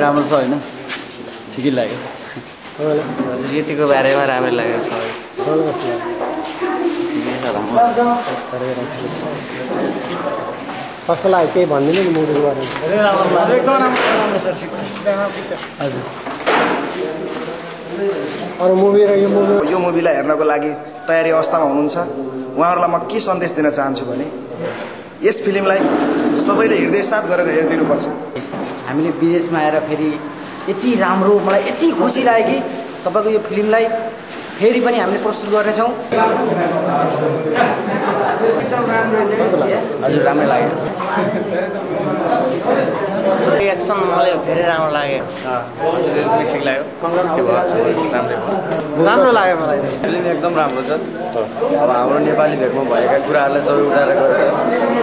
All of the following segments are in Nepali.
राम्रो छ हैन ठिकै लाग्यो यतिको बारेमा राम्रो लाग्यो कस्तो लाग्यो केही भन्दिनु नि मुभीको बारेमा एकदम राम्रो छ ठिक छ हजुर अरु मुभी र यो मुभीलाई हेर्नको लागि तयारी अवस्थामा हुनुहुन्छ उहाँहरूलाई म के सन्देश दिन चाहन्छु भने यस फिल्मलाई सबैले हृदयसाथ गरेर हेरिदिनुपर्छ हामीले विदेशमा आएर फेरि यति राम्रो मलाई यति खुसी लाग्यो कि तपाईको यो फिल्मलाई फेरि पनि हामीले प्रस्तुत गर्ने छौं हजुर राम्रो लाग्यो एक्सन मलाई धेरै राम्रो लाग्यो ठिक लाग्यो राम्रो लाग्यो मलाई फिल्म एकदम राम्रो छ अब हाम्रो नेपाली भेगमा भएका कुराहरूलाई सबै उजागर गरेर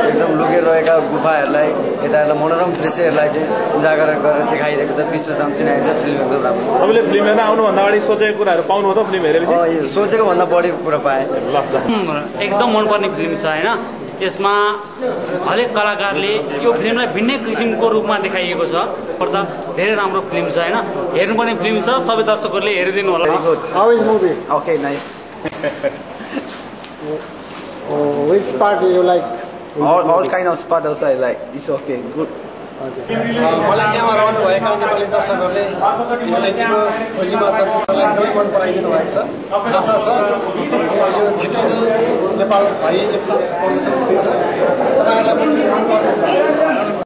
एकदम लुकेर रहेका गुफाहरूलाई यताहरूलाई मनोरम दृश्यहरूलाई चाहिँ उजागर गरेर देखाइदिएको छ विश्व शान्ति आइन्छ फिल्म एकदम राम्रो छ तपाईँले फिल्म हेर्न आउनुभन्दा अगाडि सोचेको कुराहरू पाउनु हो त फिल्म हेरेपछि सोचेको भन्दा बढी कुरा पाएँ एकदम मनपर्ने फिल्म छ हैन यसमा हरेक कलाकारले यो फिल्मलाई भिन्नै किसिमको रूपमा देखाइएको छ पर्दा धेरै राम्रो फिल्म छ हैन हेर्नुपर्ने फिल्म छ सबै दर्शकहरूले हेरिदिनु होला How is movie? Okay, nice. Which part you like? All kind of part also I like. It's okay, good. मलेसियामा रहनुभएका नेपाली दर्शकहरूले मलेसियाको खोजीमा चलचित्रलाई एकदमै मन पराइदिनु भएको छ आशा छ यो छिटै नै नेपालभरि एकसाथ प्रदर्शन हुनेछ तपाईँहरूलाई पनि मन पर्नेछ